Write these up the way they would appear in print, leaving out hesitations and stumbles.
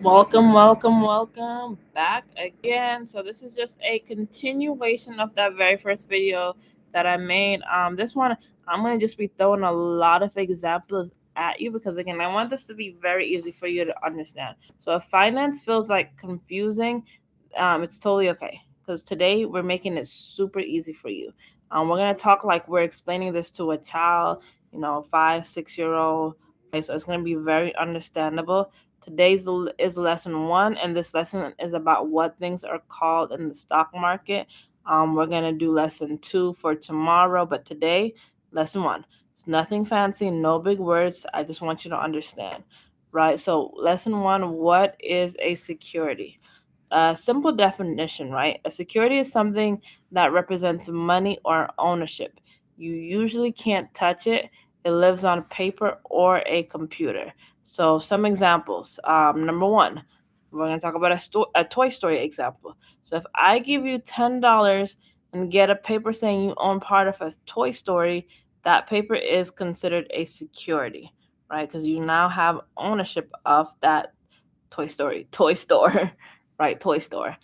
Welcome back again. So this is just a continuation of that very first video that I made. This one I'm gonna just be throwing a lot of examples at you because again I want this to be very easy for you to understand. So if finance feels like confusing, it's totally okay because today we're making it super easy for you. We're gonna talk like we're explaining this to a child, 5, 6 year old. Okay, so it's gonna be very understandable. Today's is lesson one, and this lesson is about what things are called in the stock market. We're gonna do lesson two for tomorrow, but today, lesson one. It's nothing fancy, no big words. I just want you to understand, right? So, lesson one: what is a security? A simple definition, right? A security is something that represents money or ownership. You usually can't touch it. It lives on paper or a computer. So some examples. Number one, we're gonna talk about a Toy Story example. So if I give you $10 and get a paper saying you own part of a Toy Story, that paper is considered a security, right? Because you now have ownership of that toy store, right? Toy store.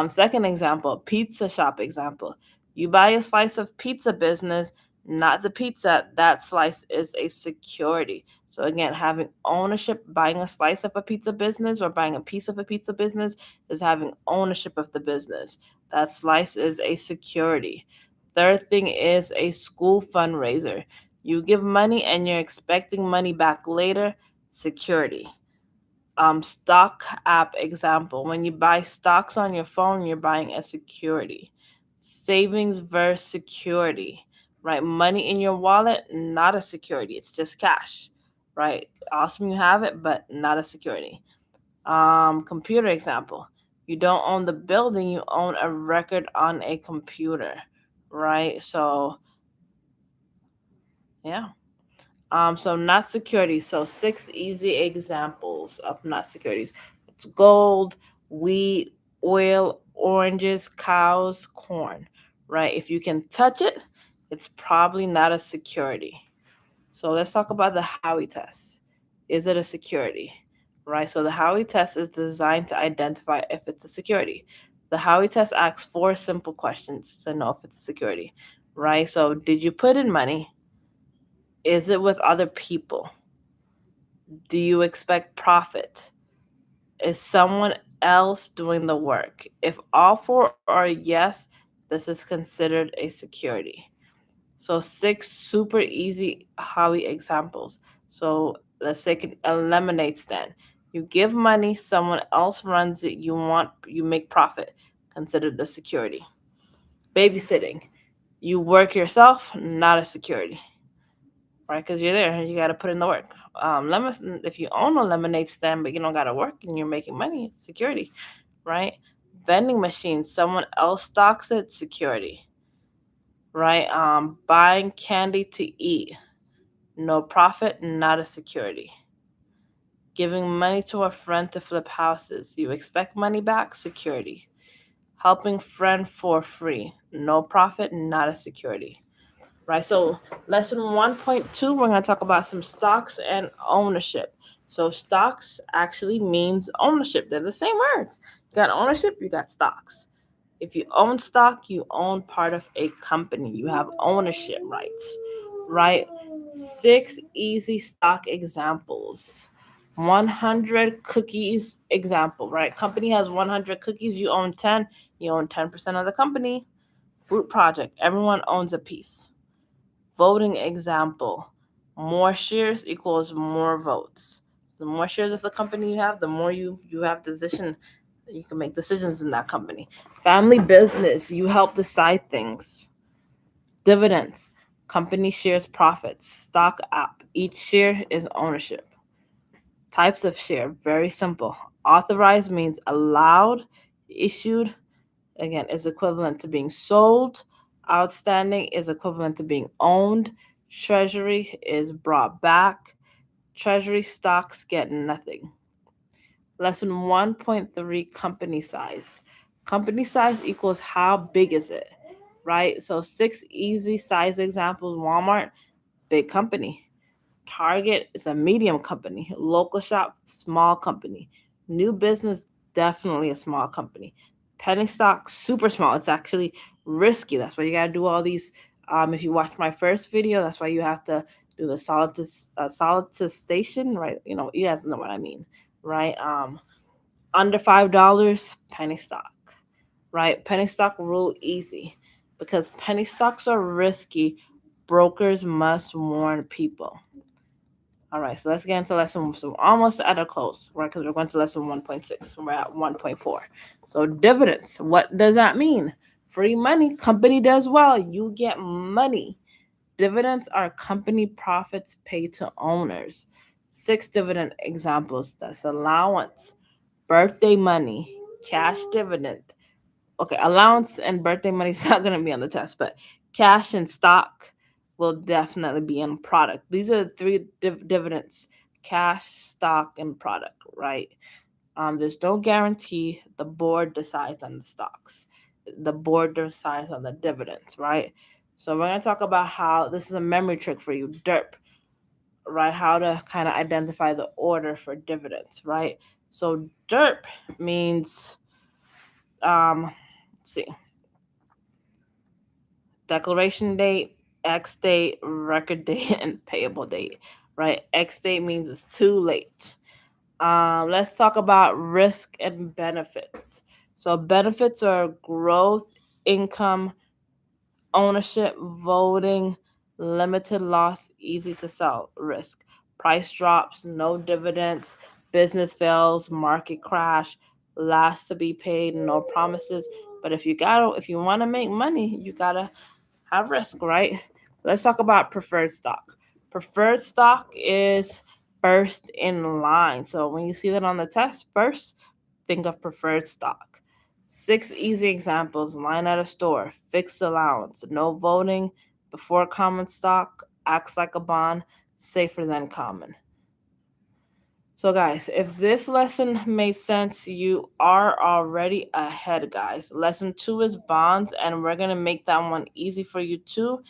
Second example, pizza shop example. You buy a slice of pizza business, not the pizza. That slice is a security. So again, having ownership, buying a slice of a pizza business or buying a piece of a pizza business is having ownership of the business. That slice is a security. Third thing is a school fundraiser. You give money and you're expecting money back later, security. Stock app example. When you buy stocks on your phone, you're buying a security. Savings versus security, right? Money in your wallet, not a security. It's just cash, right? Awesome, you have it, but not a security. Computer example. You don't own the building, you own a record on a computer, right? So, yeah. So not securities. So six easy examples of not securities. It's gold, wheat, oil, oranges, cows, corn. Right? If you can touch it, it's probably not a security. So let's talk about the Howey test. Is it a security? Right? So the Howey test is designed to identify if it's a security. The Howey test asks four simple questions to know if it's a security. Right? So did you put in money? Is it with other people? Do you expect profit? Is someone else doing the work? If all four are yes, this is considered a security. So six super easy Howey examples. So let's say it eliminates then. You give money, someone else runs it, you make profit, considered a security. Babysitting. You work yourself, not a security. Right? Because you're there, you got to put in the work. If you own a lemonade stand but you don't got to work and you're making money, it's security, right? Vending machines, someone else stocks it, security, right? Buying candy to eat, no profit, not a security. Giving money to a friend to flip houses, you expect money back, security. Helping friend for free, no profit, not a security. Right? So, lesson 1.2, we're going to talk about some stocks and ownership. So, stocks actually means ownership. They're the same words. You got ownership, you got stocks. If you own stock, you own part of a company. You have ownership rights, right? Six easy stock examples. 100 cookies example, right? Company has 100 cookies, you own 10, you own 10% of the company. Group project, everyone owns a piece. Voting example, more shares equals more votes. The more shares of the company you have, the more you have decision, you can make decisions in that company. Family business, you help decide things. Dividends, company shares profits. Stock app, each share is ownership. Types of share, very simple. Authorized means allowed, issued, again, is equivalent to being sold. Outstanding is equivalent to being owned. Treasury is brought back. Treasury stocks get nothing. Lesson 1.3, company size. Company size equals how big is it, right? So six easy size examples. Walmart, big company. Target is a medium company. Local shop, small company. New business, definitely a small company. Penny stock, super small. It's actually risky. That's why you gotta do all these. If you watch my first video, that's why you have to do the solicitation, right? You guys know what I mean, right? Under $5, penny stock, right? Penny stock rule easy, because penny stocks are risky. Brokers must warn people. All right, so let's get into lesson. So almost at a close, right? Because we're going to lesson 1.6. We're at 1.4. So dividends. What does that mean? Free money. Company does well. You get money. Dividends are company profits paid to owners. 6 dividend examples. That's allowance, birthday money, cash dividend. Okay, allowance and birthday money is not going to be on the test, but cash and stock will definitely be in product. These are the 3 dividends: cash, stock, and product, right? There's no guarantee. The board decides on the stocks. The board decides on the dividends, right? So we're going to talk about how this is a memory trick for you, DERP, right? How to kind of identify the order for dividends, right? So DERP means, let's see, declaration date, X date, record date, and payable date, right? X date means it's too late. Let's talk about risk and benefits. So benefits are growth, income, ownership, voting, limited loss, easy to sell. Risk, price drops, no dividends, business fails, market crash, last to be paid, no promises. But if you want to make money, you gotta have risk, right? Let's talk about preferred stock. Preferred stock is first in line. So when you see that on the test, first, think of preferred stock. 6 easy examples: line at a store, fixed allowance, no voting, before common stock, acts like a bond, safer than common. So, guys, if this lesson made sense, you are already ahead, guys. Lesson 2 is bonds, and we're going to make that one easy for you too.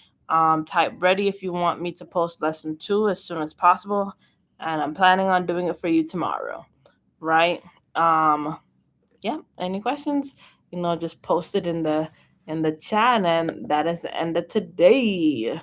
Type ready if you want me to post lesson 2 as soon as possible, and I'm planning on doing it for you tomorrow, right? Yeah, any questions? Just post it in the chat, and that is the end of today.